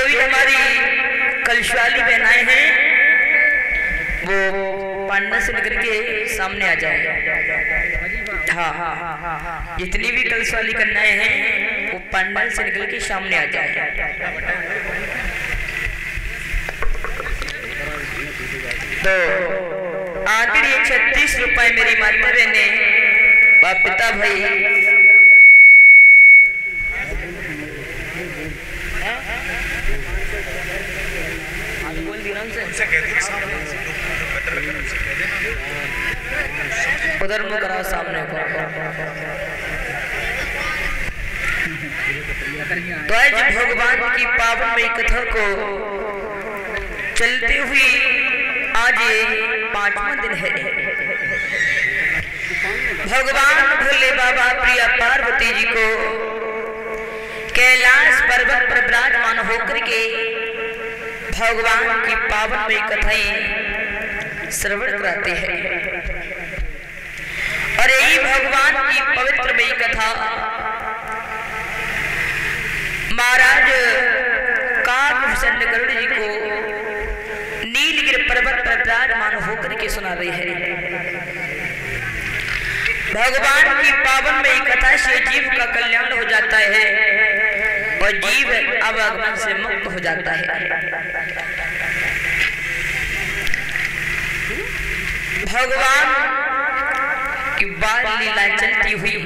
जो भी हमारी कलशवाली बहनाएं हैं वो पांडा से निकल के सामने आ जाए। हाँ, जितनी भी कलशवाली कन्याएं हैं वो पांडाल से निकल के सामने आ जाए। तो आखिर 36 रुपए मेरी माता बहने बाप पिता भाई उधर मुँह कराओ सामने को। तो आज भगवान की पावनमयी कथा को चलते हुए आज 5वां दिन है। भगवान भोले बाबा प्रिया पार्वती जी को कैलाश पर्वत पर विराजमान होकर के भगवान की पावनमयी कथाएं श्रवण कराते हैं। और यही भगवान की पवित्रमयी कथा महाराज काकभूषण गरुड़ जी को नीलगिरि पर्वत पर विराजमान होकर के सुना रही है। भगवान की पावनमयी कथा से जीव का कल्याण हो जाता है और जीव अवगमन से मुक्त हो जाता है। भगवान की बाल लीला चलती हुई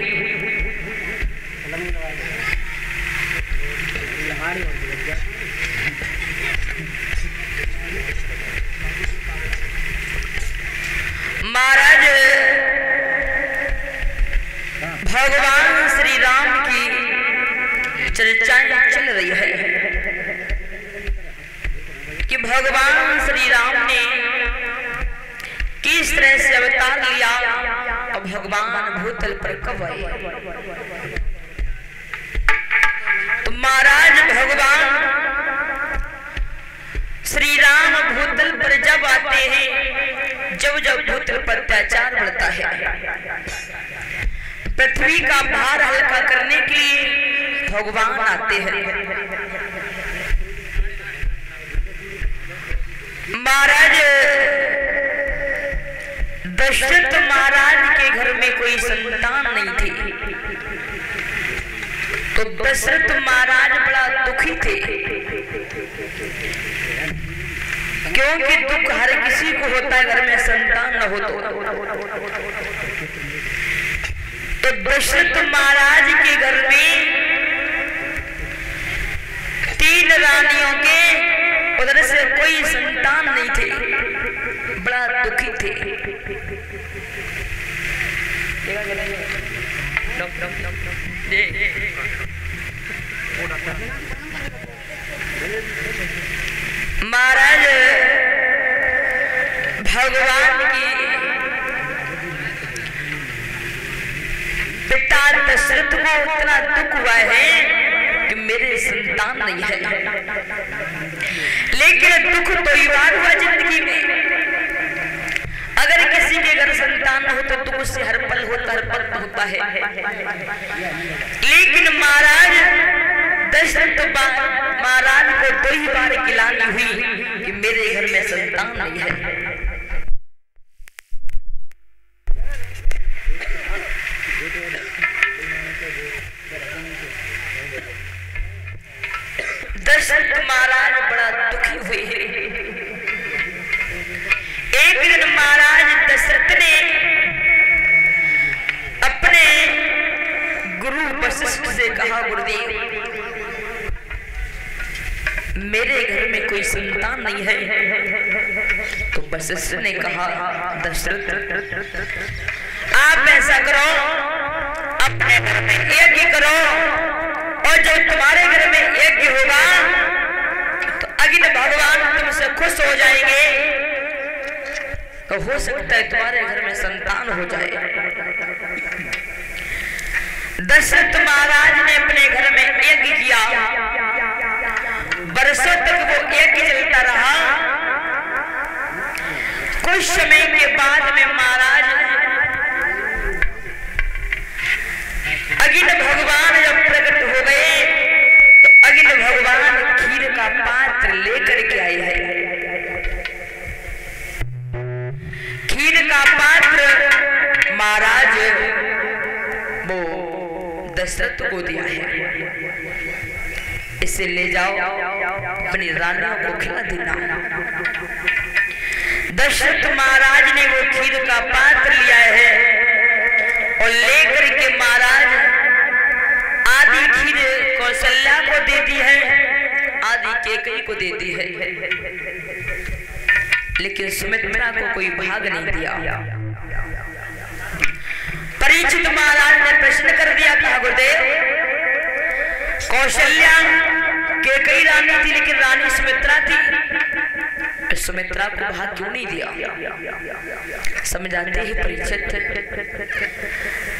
महाराज भगवान श्री राम की चर्चाएं चल रही है कि भगवान श्री राम ने किस तरह से अवतार लिया और भगवान भूतल पर कब आए। तो महाराज भगवान श्री राम भूतल पर जब आते हैं, जब जब भूतल पर अत्याचार बढ़ता है, पृथ्वी का भार हल्का करने के लिए भगवान आते हैं। महाराज दशरथ महाराज के घर में कोई संतान नहीं थी, तो दशरथ महाराज बड़ा दुखी थे, क्योंकि दुख हर किसी को होता है घर में संतान न हो तो दशरथ महाराज के घर में 3 रानियों के उधर से कोई संतान नहीं थे, बड़ा दुखी थे। महाराज भगवान की पिता दशरथ को इतना दुख हुआ है कि मेरे संतान नहीं है, लेकिन दुख तो ही बात हुआ जिंदगी में। अगर किसी के घर संतान हो तो दुख उससे हर पल होता, हर पल होता है। लेकिन महाराज दशरथ महाराज को 2 ही बार गिलानी हुई कि मेरे घर में संतान नहीं है। दशरथ महाराज बड़ा दुखी हुए। एक दिन महाराज दशरथ ने अपने गुरु वशिष्ठ से कहा, गुरुदेव मेरे घर में कोई संतान नहीं है। तो वशिष्ठ ने कहा, दशरथ आप ऐसा करो, अपने घर में यज्ञ करो, और जब तुम्हारे घर में यज्ञ होगा तो अग्नि भगवान तुमसे खुश हो जाएंगे, तो हो सकता है तुम्हारे घर में संतान हो जाए। दशरथ महाराज ने अपने घर में यज्ञ किया, वर्षों तक वो यज्ञ चलता रहा। कुछ समय के बाद में महाराज अग्नि भगवान जब प्रकट हो गए तो अग्नि भगवान खीर का लेकर के आई है। खीर का पात्र महाराज वो दशरथ को दिया है, इसे ले जाओ अपनी रानियों को खिला देना। दशरथ महाराज ने वो खीर का पात्र लिया है और लेकर के महाराज आधी खीर कौशल्या को दे दी है, आधी कैकेयी को दे दी है, लेकिन सुमित्रा को कोई भाग नहीं दिया। परीक्षित महाराज ने प्रश्न कर दिया, कहा गुरुदेव कौशल्या कैकेयी रानी थी लेकिन रानी सुमित्रा थी, सुमित्रा को भाग क्यों नहीं दिया? समझाते ही परीक्षित,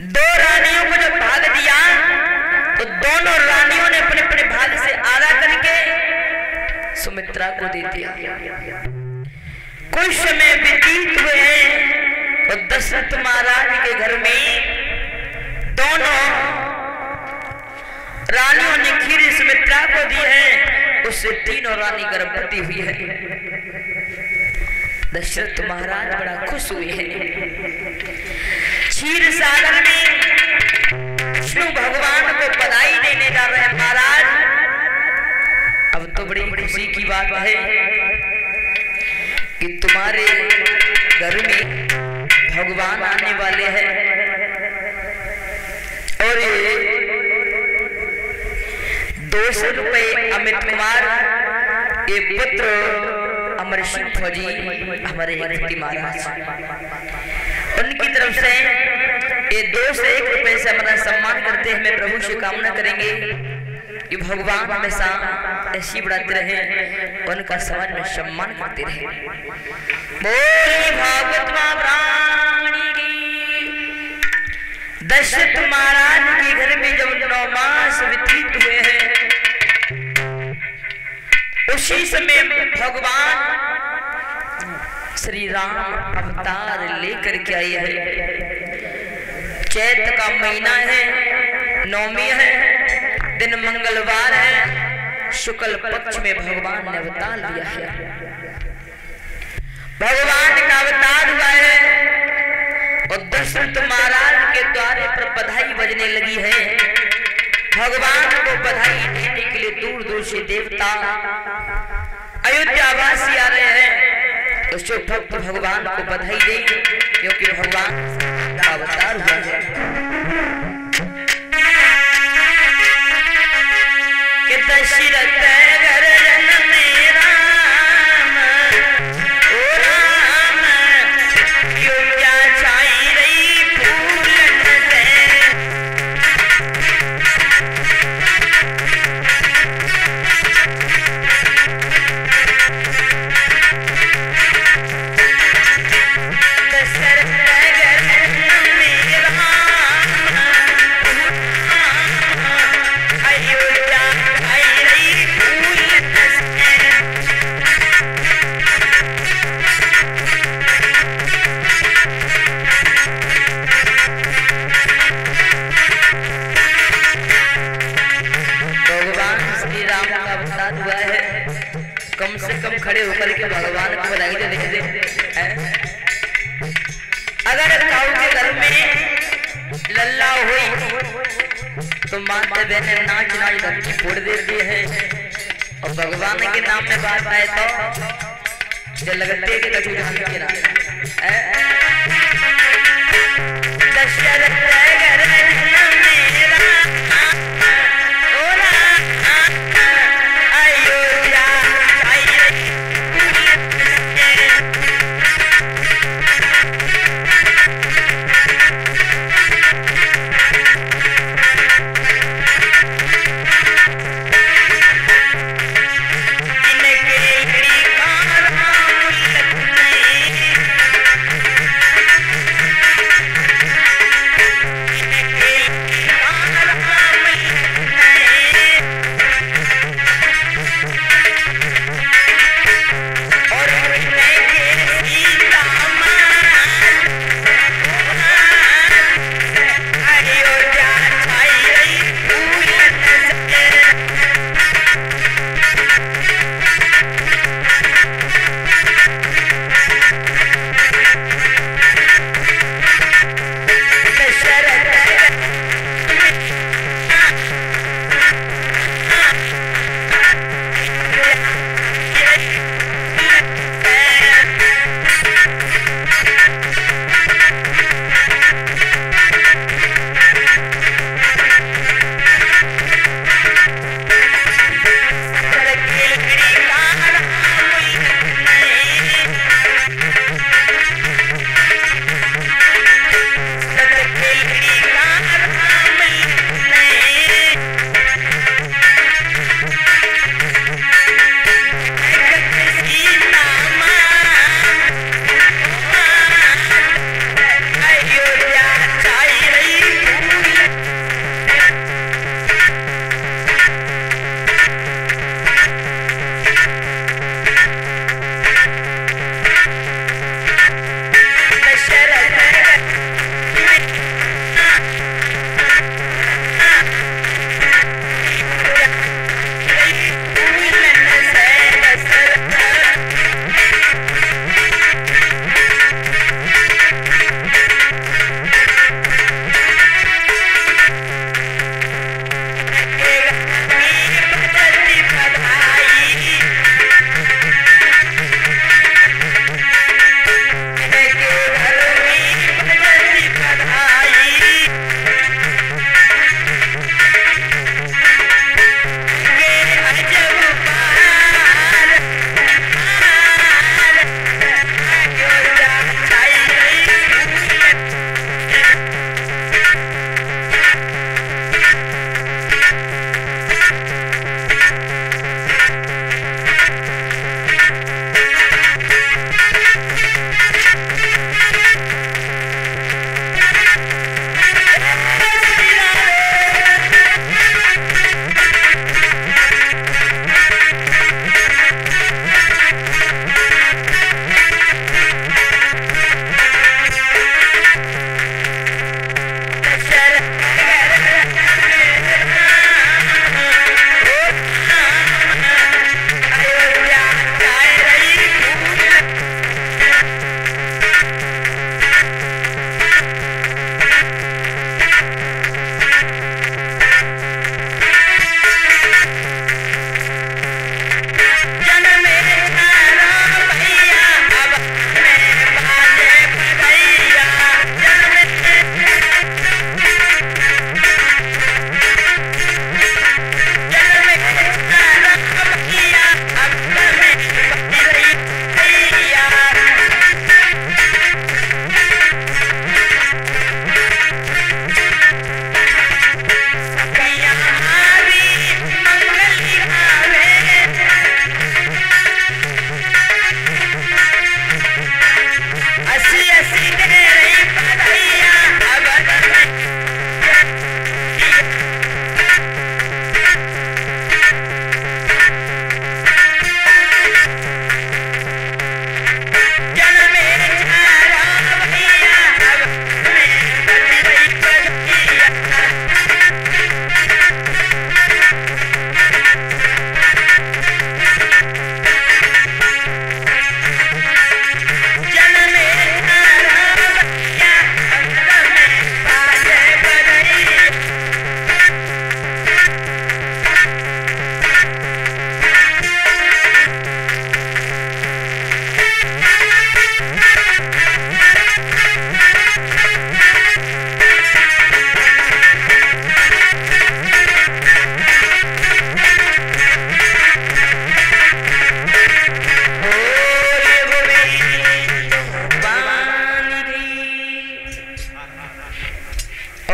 दो रानियों को जब भाग दिया तो दोनों रानियों ने अपने अपने भाग से आधा करके सुमित्रा को दे दिया। कुछ समय व्यतीत हुए और दशरथ महाराज के घर में दोनों रानियों ने खीर सुमित्रा को दी है, उससे तीनों रानी गर्भवती हुई है। दशरथ महाराज बड़ा खुश हुए हैं। क्षीर सागर में विष्णु भगवान को बधाई देने जा रहे हैं। महाराज अब तो बड़ी खुशी की बात है कि तुम्हारे घर में भगवान आने वाले हैं और 200 रुपए अमित कुमार ये पुत्र अमर सिंह फौजी हमारे महाराज उनकी तरफ से ये 2 से 1 रुपए से हमारा सम्मान करते हैं। मैं प्रभु से कामना करेंगे कि भगवान हमेशा ऐसी बढ़ाते रहे, उनका समाज में सम्मान करते रहे। बोली भागवत महारानी की। दशरथ महाराज के घर में जब 9 मास व्यतीत हुए हैं, उसी समय भगवान श्री राम अवतार लेकर के आए हैं। चैत का महीना है, नवमी है, दिन मंगलवार है, शुक्ल पक्ष में भगवान ने अवतार लिया है। भगवान का अवतार हुआ है और दशरथ महाराज के द्वारे पर बधाई बजने लगी है। भगवान को बधाई देने के लिए दूर दूर से देवता अयोध्या वासी आ रहे हैं। तो जो भक्त भगवान को बधाई दे, क्योंकि भगवान का अवतार हुआ है। कि दशरथ घर जन में राम, ओ राम क्यों क्या छाई रही फूलन से। कम से कम खड़े होकर के भगवान को बधाई दे दे। अगर काऊ के घर में लल्ला हुई तो माता बहने नाच नाच धरती फोड़ देती है, और भगवान के नाम में बात आए तो जो लगते के कछु जान के ना दशरथ घर मेरा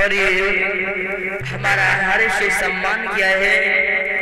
और ये हमारा हर्ष सम्मान किया है।